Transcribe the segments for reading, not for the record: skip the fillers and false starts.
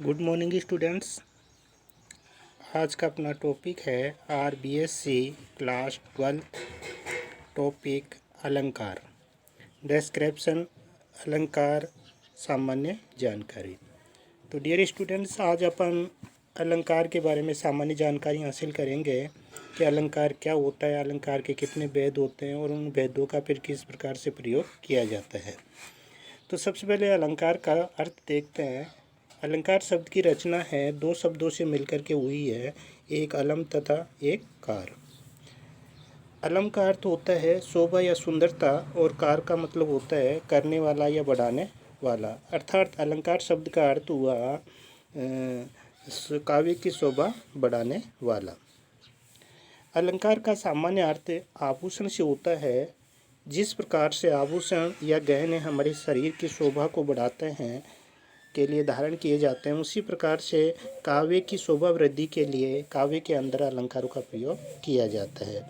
Good morning students. आज का अपना टॉपिक है RBSc क्लास 12 टॉपिक अलंकार डिस्क्रिप्शन अलंकार सामान्य जानकारी। तो डियर स्टूडेंट्स, आज अपन अलंकार के बारे में सामान्य जानकारी हासिल करेंगे कि अलंकार क्या होता है, अलंकार के कितने भेद होते हैं और उन भेदों का फिर किस प्रकार से प्रयोग किया जाता है। तो सबसे पहले अलंकार का अर्थ देखते हैं। अलंकार शब्द की रचना है दो शब्दों से मिलकर के हुई है, एक अलम तथा एक कार। अलम का अर्थ होता है शोभा या सुंदरता और कार का मतलब होता है करने वाला या बढ़ाने वाला। अर्थात अलंकार शब्द का अर्थ हुआ काव्य की शोभा बढ़ाने वाला। अलंकार का सामान्य अर्थ आभूषण से होता है। जिस प्रकार से आभूषण या गहने हमारे शरीर की शोभा को बढ़ाते हैं के लिए धारण किए जाते हैं, उसी प्रकार से काव्य की शोभा वृद्धि के लिए काव्य के अंदर अलंकारों का प्रयोग किया जाता है।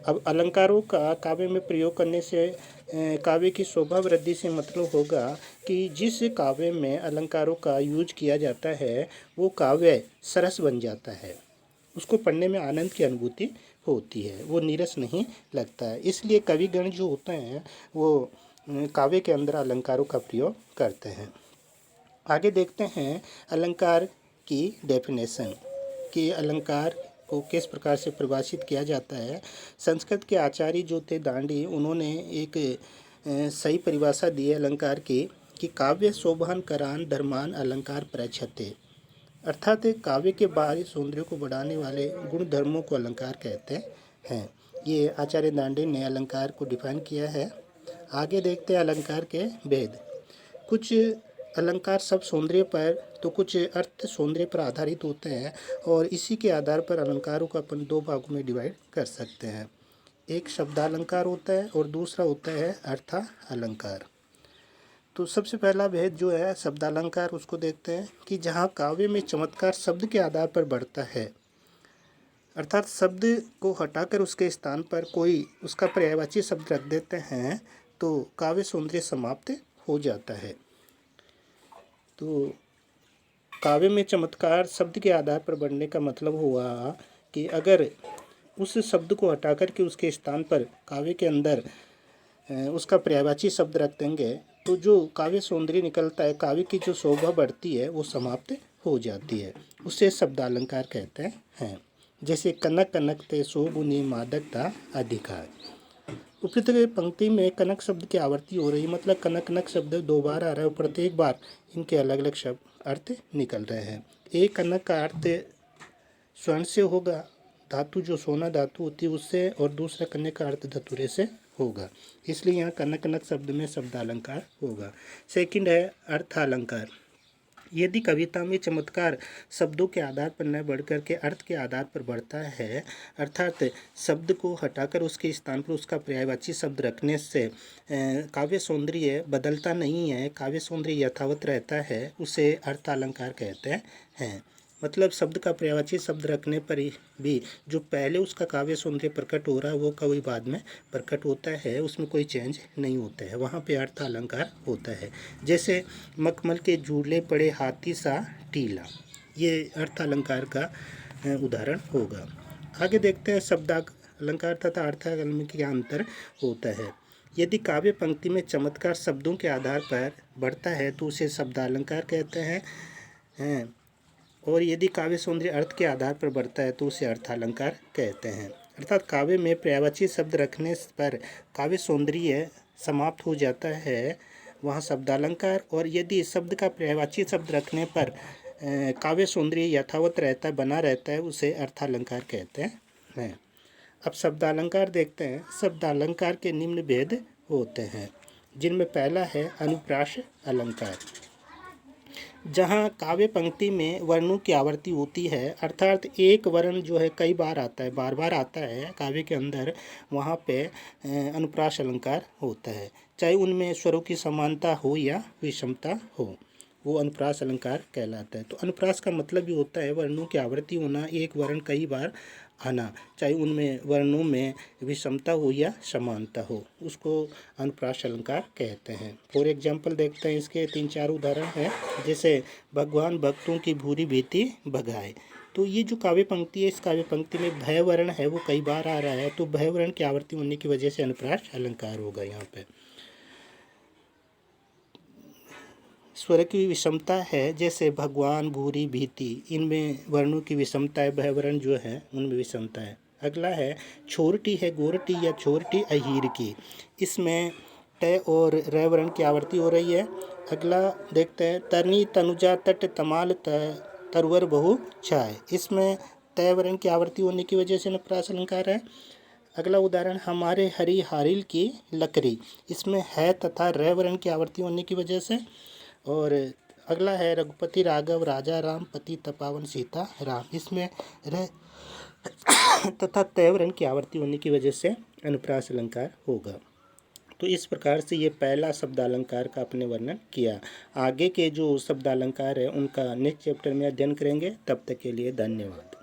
अब अलंकारों का काव्य में प्रयोग करने से काव्य की शोभा वृद्धि से मतलब होगा कि जिस काव्य में अलंकारों का यूज किया जाता है वो काव्य सरस बन जाता है, उसको पढ़ने में आनंद की अनुभूति होती है, वो नीरस नहीं लगता है। इसलिए कविगण जो होते हैं वो काव्य के अंदर अलंकारों का प्रयोग करते हैं। आगे देखते हैं अलंकार की डेफिनेशन कि अलंकार को किस प्रकार से परिभाषित किया जाता है। संस्कृत के आचार्य जो थे दांडी, उन्होंने एक सही परिभाषा दी है अलंकार की कि काव्य शोभान करान धर्मान अलंकार प्रक्षते। अर्थात काव्य के बाहरी सौंदर्य को बढ़ाने वाले गुण धर्मों को अलंकार कहते हैं। ये आचार्य दांडी ने अलंकार को डिफाइन किया है। आगे देखते हैं अलंकार के भेद। कुछ अलंकार सब सौंदर्य पर तो कुछ अर्थ सौंदर्य पर आधारित होते हैं और इसी के आधार पर अलंकारों को अपन दो भागों में डिवाइड कर सकते हैं। एक शब्दालंकार होता है और दूसरा होता है अर्था अलंकार। तो सबसे पहला भेद जो है शब्दालंकार, उसको देखते हैं कि जहाँ काव्य में चमत्कार शब्द के आधार पर बढ़ता है, अर्थात शब्द को हटाकर उसके स्थान पर कोई उसका पर्यायवाची शब्द रख देते हैं तो काव्य सौंदर्य समाप्त हो जाता है। तो काव्य में चमत्कार शब्द के आधार पर बढ़ने का मतलब हुआ कि अगर उस शब्द को हटाकर के उसके स्थान पर काव्य के अंदर उसका पर्यायवाची शब्द रख देंगे तो जो काव्य सौंदर्य निकलता है, काव्य की जो शोभा बढ़ती है वो समाप्त हो जाती है। उसे शब्दालंकार कहते हैं। जैसे कनक कनक ते शोभुनि मादकता अधिकार। उपयुक्त पंक्ति में कनक शब्द की आवृत्ति हो रही, मतलब कनक कनक शब्द दो बार आ रहा है और प्रत्येक बार इनके अलग अलग शब्द अर्थ निकल रहे हैं। एक कनक का अर्थ स्वर्ण से होगा, धातु जो सोना धातु होती है उससे, और दूसरा कनक का अर्थ धतुरे से होगा, इसलिए यहाँ कनक कनक शब्द में शब्दालंकार होगा। सेकंड है अर्थालंकार। यदि कविता में चमत्कार शब्दों के आधार पर न बढ़कर के अर्थ के आधार पर बढ़ता है, अर्थात शब्द को हटाकर उसके स्थान पर उसका पर्यायवाची शब्द रखने से काव्य सौंदर्य बदलता नहीं है, काव्य सौंदर्य यथावत रहता है, उसे अर्थालंकार कहते हैं। मतलब शब्द का पर्यायवाची शब्द रखने पर भी जो पहले उसका काव्य सौंदर्य प्रकट हो रहा है वो कभी बाद में प्रकट होता है, उसमें कोई चेंज नहीं होता है, वहाँ पे अर्थ अलंकार होता है। जैसे मखमल के झूले पड़े हाथी सा टीला, ये अर्थ अलंकार का उदाहरण होगा। आगे देखते हैं शब्दालंकार तथा अर्थालंकार में क्या अंतर होता है। यदि काव्य पंक्ति में चमत्कार शब्दों के आधार पर बढ़ता है तो उसे शब्दालंकार कहते हैं, और यदि काव्य सौंदर्य अर्थ के आधार पर बढ़ता है तो उसे अर्थालंकार कहते हैं। अर्थात काव्य में पर्यायवाची शब्द रखने पर काव्य सौंदर्य समाप्त हो जाता है, वहाँ शब्दालंकार, और यदि शब्द का पर्यायवाची शब्द रखने पर काव्य सौंदर्य यथावत रहता है, बना रहता है, उसे अर्थालंकार कहते हैं। अब शब्दालंकार देखते हैं। शब्दालंकार के निम्न भेद होते हैं, जिनमें पहला है अनुप्रास अलंकार। जहाँ काव्य पंक्ति में वर्णों की आवृत्ति होती है, अर्थात एक वर्ण जो है कई बार आता है, बार बार आता है काव्य के अंदर, वहाँ पे अनुप्रास अलंकार होता है, चाहे उनमें स्वरों की समानता हो या विषमता हो। वो अनुप्रास अलंकार कहलाता है। तो अनुप्रास का मतलब भी होता है वर्णों की आवृत्ति होना, एक वर्ण कई बार आना, चाहे उनमें वर्णों में विषमता हो या समानता हो, उसको अनुप्रास अलंकार कहते हैं। फॉर एग्जाम्पल देखते हैं, इसके 3-4 उदाहरण हैं। जैसे भगवान भक्तों की भूरी भीति भगाए। तो ये जो काव्य पंक्ति है, इस काव्य पंक्ति में भय वर्ण है वो कई बार आ रहा है, तो भय वर्ण की आवृत्ति होने की वजह से अनुप्रास अलंकार होगा यहाँ पे। स्वर की विषमता है, जैसे भगवान भूरी भीति, इनमें वर्णों की विषमता है, भय वर्ण जो है उनमें विषमता है। अगला है छोरटी है गोरटी या छोरटी अहीर की, इसमें ट और र वर्ण की आवृत्ति हो रही है। अगला देखते हैं तरनी तनुजा तट तमाल तरवर बहु छाय, इसमें त वर्ण की आवृत्ति होने की वजह से अनुप्रास अलंकार है। अगला उदाहरण हमारे हरी हारिल की लकड़ी, इसमें है तथा र वर्ण की आवृत्ति होने की वजह से। और अगला है रघुपति राघव राजा राम पति तपावन सीता राम, इसमें र तथा तय वर्ण की आवृत्ति होने की वजह से अनुप्रास अलंकार होगा। तो इस प्रकार से ये पहला शब्दालंकार का अपने वर्णन किया। आगे के जो शब्दालंकार है उनका नेक्स्ट चैप्टर में अध्ययन करेंगे। तब तक के लिए धन्यवाद।